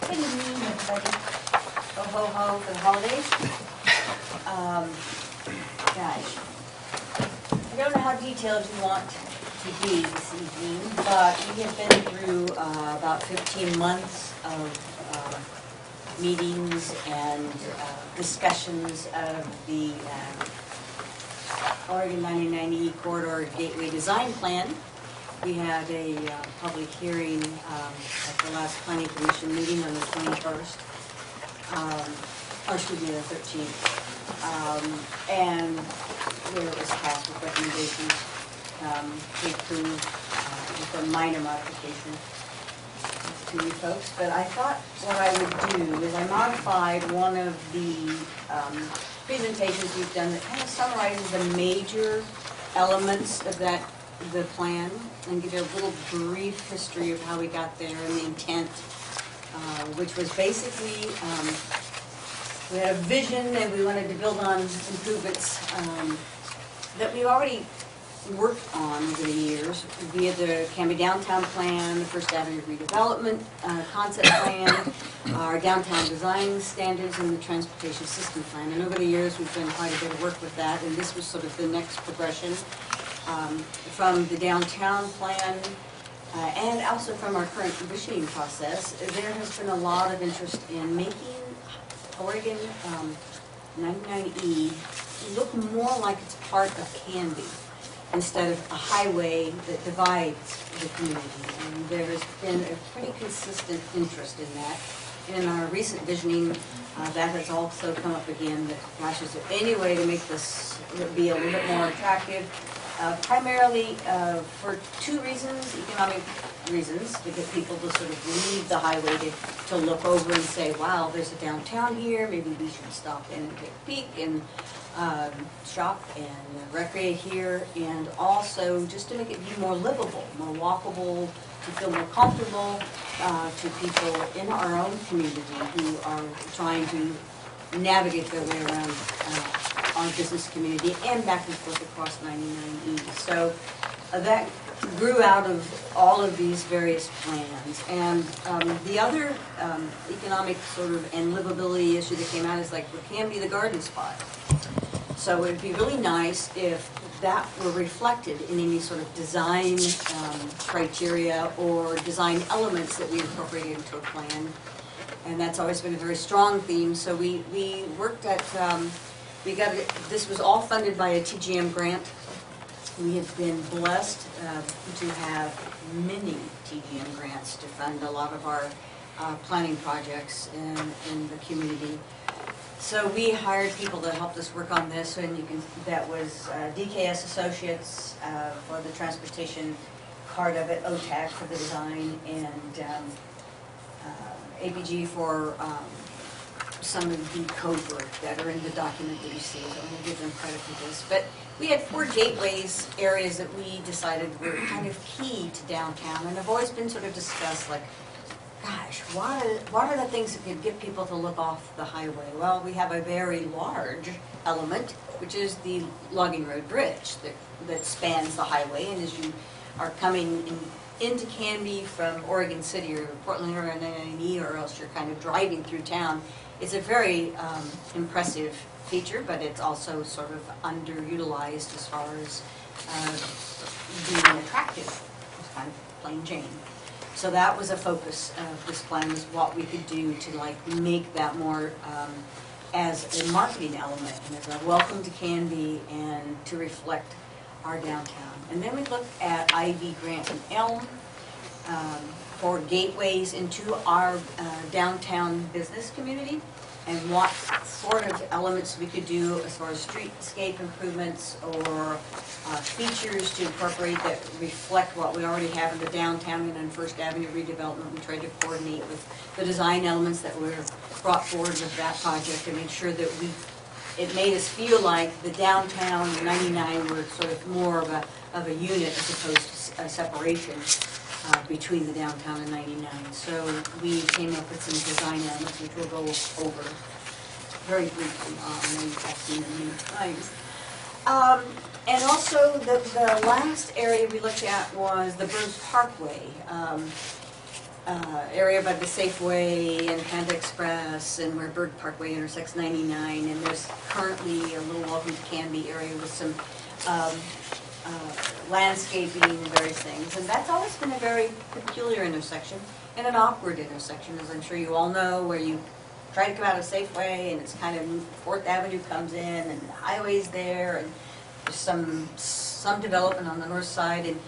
Good evening, everybody. Ho, ho, ho for the holidays. Gosh, I don't know how detailed you want to be this evening, but we have been through about 15 months of meetings and discussions of the Oregon 99E Corridor Gateway Design Plan. We had a public hearing at the last planning commission meeting on the 21st, or excuse me, the 13th. And where it was passed with recommendations to approve with a minor modification to you folks. But I thought what I would do is I modified one of the presentations we've done that kind of summarizes the major elements of the plan, and give you a little brief history of how we got there and the intent, which was basically, we had a vision that we wanted to build on improvements that we already worked on over the years via the Canby Downtown Plan, the First Avenue redevelopment concept plan, our downtown design standards, and the transportation system plan. And over the years, we've done quite a bit of work with that, and this was sort of the next progression from the downtown plan and also from our current visioning process. There has been a lot of interest in making Oregon 99E look more like it's part of Canby instead of a highway that divides the community. And there has been a pretty consistent interest in that. In our recent visioning, that has also come up again, that, gosh, is there any way to make this be a little bit more attractive? Primarily for two reasons: economic reasons, to get people to sort of leave the highway to look over and say, wow, there's a downtown here, maybe we should stop in and take a peek and shop and recreate here, and also just to make it be more livable, more walkable, to feel more comfortable to people in our own community who are trying to navigate their way around our business community and back and forth across 99E. So that grew out of all of these various plans. And the other economic sort of and livability issue that came out is like, we can be the garden spot. So it would be really nice if that were reflected in any sort of design criteria or design elements that we incorporated into a plan. And that's always been a very strong theme. So we worked at, this was all funded by a TGM grant. We have been blessed to have many TGM grants to fund a lot of our planning projects in the community. So we hired people to help us work on this, and that was DKS Associates for the transportation part of it, OTAC for the design, and APG for some of the code work that are in the document that you see. So I'm going to give them credit for this. But we had 4 gateways areas that we decided were kind of key to downtown, and have always been sort of discussed, like, gosh, what are the things that could get people to look off the highway? Well, we have a very large element, which is the Logging Road Bridge that spans the highway. And as you are coming into Canby from Oregon City or Portland or 99E, or else you're kind of driving through town, it's a very impressive feature, but it's also sort of underutilized as far as being attractive. It's kind of plain Jane. So that was a focus of this plan, was what we could do to like make that more as a marketing element and as a welcome to Canby and to reflect our downtown. And then we looked at Ivy, Grant, and Elm for gateways into our downtown business community, and what sort of elements we could do as far as streetscape improvements or features to incorporate that reflect what we already have in the downtown and in First Avenue redevelopment. We tried to coordinate with the design elements that were brought forward with that project to make sure that it made us feel like the downtown and 99 were sort of more of a unit as opposed to a separation between the downtown and 99. So we came up with some design elements, which we'll go over very briefly. I know you've seen them many times. And also, the last area we looked at was the Burns Parkway area by the Safeway and Panda Express, and where Berg Parkway intersects 99. And there's currently a little Welcome to Canby area with some landscaping and various things. And that's always been a very peculiar intersection and an awkward intersection, as I'm sure you all know, where you try to come out of Safeway and it's kind of 4th Avenue comes in and the highway's there, and there's some development on the north side. And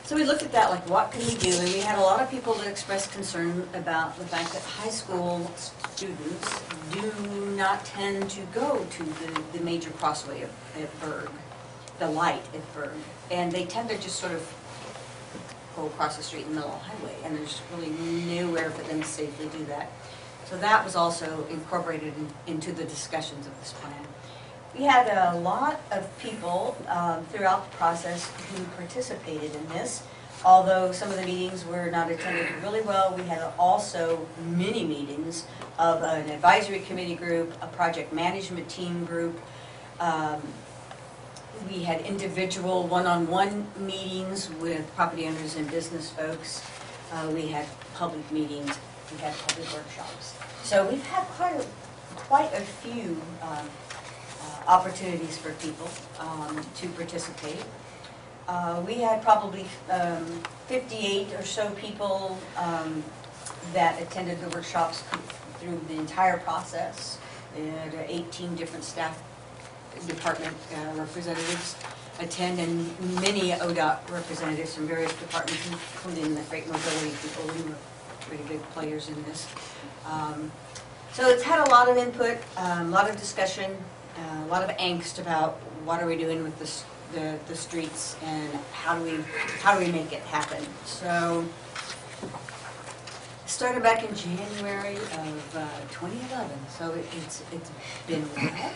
So we looked at that, like, what can we do? And we had a lot of people that expressed concern about the fact that high school students do not tend to go to the major crossway at Berg, the light at Berg. And they tend to just sort of go across the street in the middle of the highway, and there's really nowhere for them to safely do that. So that was also incorporated into the discussions of this plan. We had a lot of people throughout the process who participated in this. Although some of the meetings were not attended really well, we had also many meetings of an advisory committee group, a project management team group. We had individual one-on-one meetings with property owners and business folks. We had public meetings. We had public workshops. So we've had quite a few opportunities for people to participate. We had probably 58 or so people that attended the workshops through the entire process. We had 18 different staff department representatives attend, and many ODOT representatives from various departments, including the freight mobility people who were pretty big players in this. So it's had a lot of input, a lot of discussion, a lot of angst about what are we doing with the streets and how do we make it happen. So it started back in January of 2011, so it's been a while.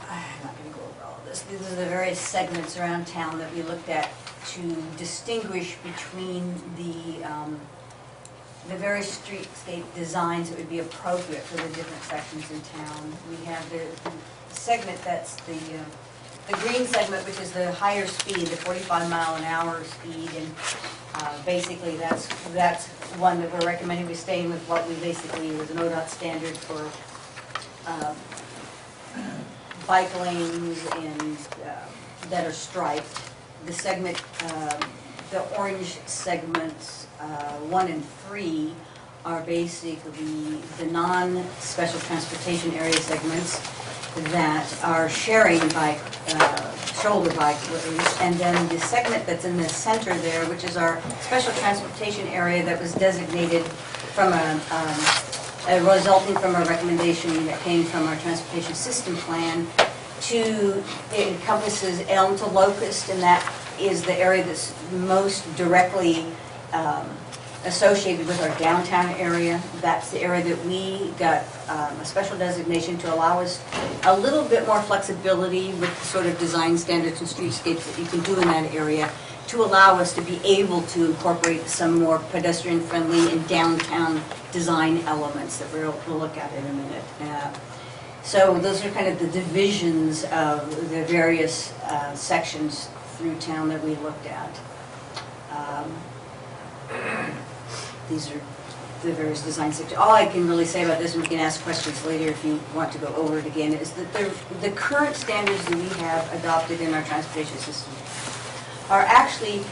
I'm not going to go over all of this. These are the various segments around town that we looked at to distinguish between the various streetscape designs that would be appropriate for the different sections in town. We have the segment that's the green segment, which is the higher speed, the 45-mile-an-hour speed, and basically that's one that we're recommending we stay in with what we basically was an ODOT standard for bike lanes and that are striped. The segment, the orange segments 1 and 3 are basically the non-special transportation area segments that are sharing bike, shoulder bike lanes, and then the segment that's in the center there, which is our special transportation area that was designated from resulting from a recommendation that came from our transportation system plan it encompasses Elm to Locust, and that is the area that's most directly associated with our downtown area. That's the area that we got a special designation to allow us a little bit more flexibility with the sort of design standards and streetscapes that you can do in that area to allow us to be able to incorporate some more pedestrian-friendly and downtown design elements that we'll look at in a minute. So those are kind of the divisions of the various sections through town that we looked at. These are the various design sections. All I can really say about this, and we can ask questions later if you want to go over it again, is that the current standards that we have adopted in our transportation system are actually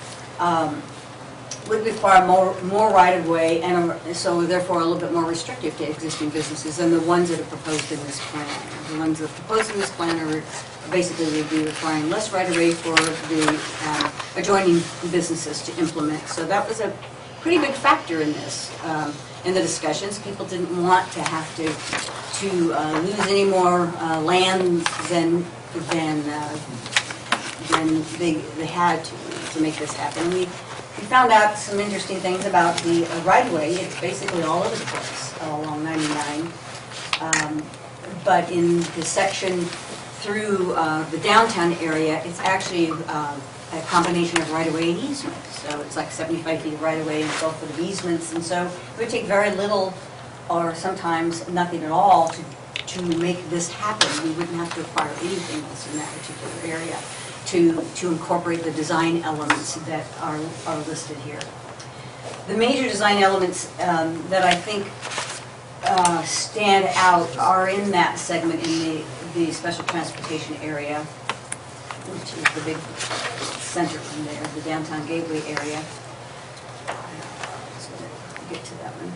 would require more right-of-way, and so therefore a little bit more restrictive to existing businesses than the ones that are proposed in this plan. The ones that are proposed in this plan are basically would be requiring less right-of-way for the adjoining businesses to implement. So that was a pretty big factor in this, in the discussions. People didn't want to have to lose any more land than they had to make this happen. We found out some interesting things about the right-of-way. It's basically all over the place along 99. But in the section through the downtown area, it's actually a combination of right-of-way and easements. So it's like 75 feet of right-of-way and 12 foot of easements. And so it would take very little or sometimes nothing at all to make this happen. We wouldn't have to acquire anything else in that particular area to incorporate the design elements that are listed here. The major design elements that I think stand out are in that segment in the special transportation area, which is the big center from there, the downtown gateway area. Let's get to that one.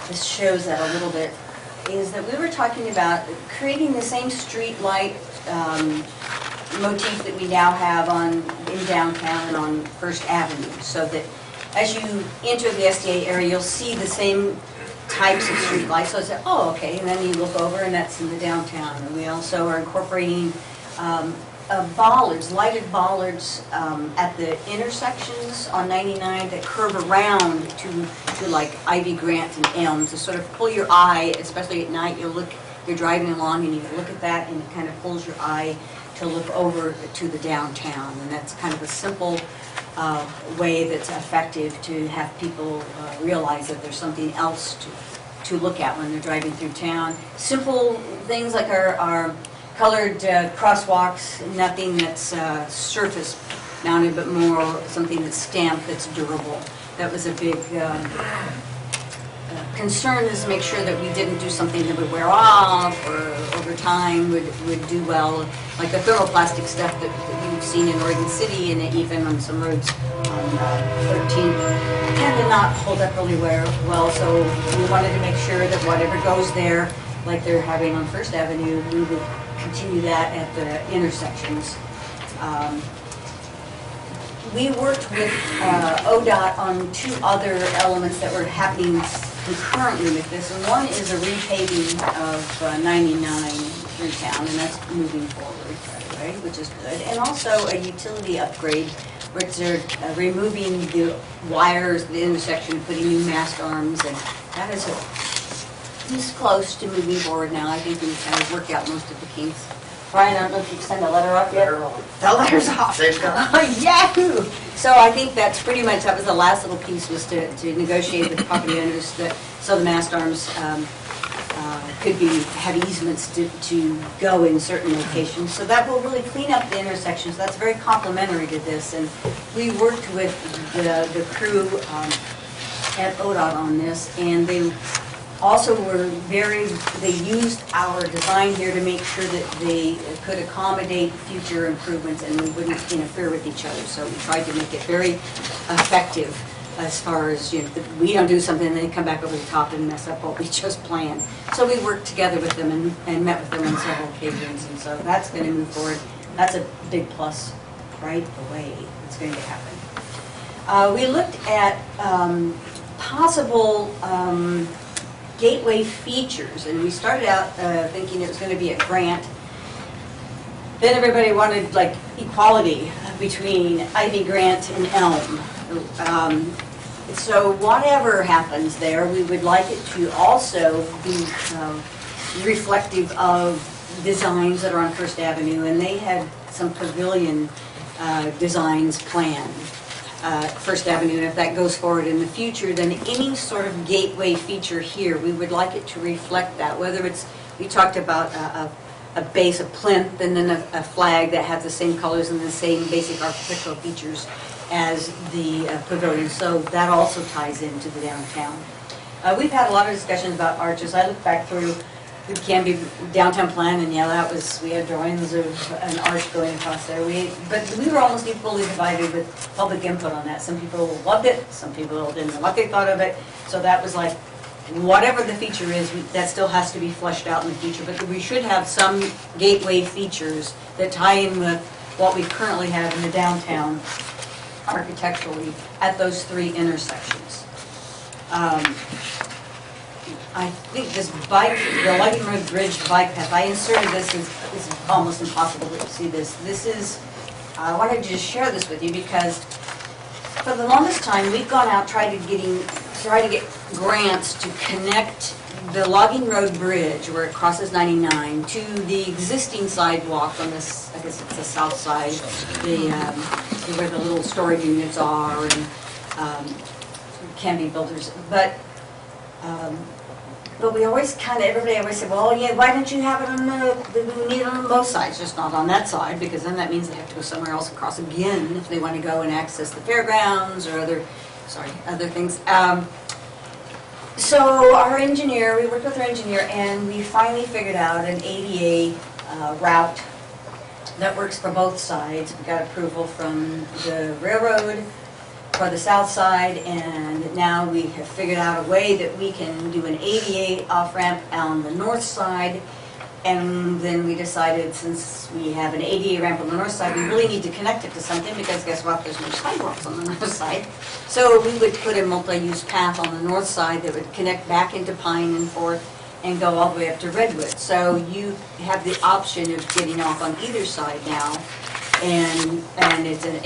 This shows that a little bit is that we were talking about creating the same street light motif that we now have in downtown and on First Avenue, so that as you enter the SDA area, you'll see the same types of street lights. So I said, oh, okay, and then you look over and that's in the downtown. And we also are incorporating bollards, lighted bollards at the intersections on 99 that curve around to like Ivy Grant and Elm to sort of pull your eye, especially at night. You're driving along and you look at that and it kind of pulls your eye to look over to the downtown. And that's kind of a simple way that's effective to have people realize that there's something else to look at when they're driving through town. Simple things like our colored crosswalks, nothing that's surface mounted, but more something that's stamped, that's durable. That was a big concern, is to make sure that we didn't do something that would wear off or over time would do well, like the thermoplastic stuff that you've seen in Oregon City and even on some roads on 13 tend to not hold up really well. So we wanted to make sure that whatever goes there, like they're having on First Avenue, we would continue that at the intersections. We worked with ODOT on two other elements that were happening concurrently with this, and one is a repaving of 99 through town, and that's moving forward, right, which is good, and also a utility upgrade, which they're removing the wires, the intersection, putting new mast arms, and that is this close to moving forward now. I think we've kind of worked out most of the kinks. Brian, I don't know if you can send a letter up yet? The letter's off. Yahoo! So I think that's pretty much, that was the last little piece, was to negotiate with the property owners so the mast arms could have easements to go in certain locations. So that will really clean up the intersections. That's very complementary to this. And we worked with the crew at ODOT on this, and they also they used our design here to make sure that they could accommodate future improvements and we wouldn't interfere with each other. So we tried to make it very effective as far as, we don't do something and they come back over the top and mess up what we just planned. So we worked together with them and met with them on several occasions, and so that's going to move forward. That's a big plus right away. It's going to happen. We looked at possible gateway features, and we started out thinking it was going to be a grant. Then everybody wanted like equality between Ivy Grant and Elm. So whatever happens there, we would like it to also be reflective of designs that are on First Avenue, and they had some pavilion designs planned. First Avenue, and if that goes forward in the future, then any sort of gateway feature here, we would like it to reflect that, whether it's, we talked about a base, a plinth, and then a flag that has the same colors and the same basic architectural features as the pavilion, so that also ties into the downtown. We've had a lot of discussions about arches. I look back through the Canby downtown plan, and yeah, we had drawings of an arch going across there. But we were almost equally divided with public input on that. Some people loved it, some people didn't know what they thought of it. So that was like, whatever the feature is, that still has to be fleshed out in the future. But we should have some gateway features that tie in with what we currently have in the downtown architecturally at those three intersections. I think this the Lighting Road Bridge bike path, I inserted this, it's almost impossible to see this. I wanted to just share this with you because for the longest time, we've gone out trying to get grants to connect the Logging Road Bridge, where it crosses 99, to the existing sidewalk on this, I guess it's the south side, where the little storage units are and can be builders. But we always everybody always said, well, yeah, why don't you have it we need it on both sides, just not on that side, because then that means they have to go somewhere else and cross again if they want to go and access the fairgrounds or other things. So our engineer, we worked with our engineer, and we finally figured out an ADA route that works for both sides. We got approval from the railroad, for the south side, and now we have figured out a way that we can do an ADA off-ramp on the north side. And then we decided, since we have an ADA ramp on the north side, we really need to connect it to something, because guess what, there's no sidewalks on the north side. So we would put a multi-use path on the north side that would connect back into Pine and Fourth and go all the way up to Redwood. So you have the option of getting off on either side now, and it's an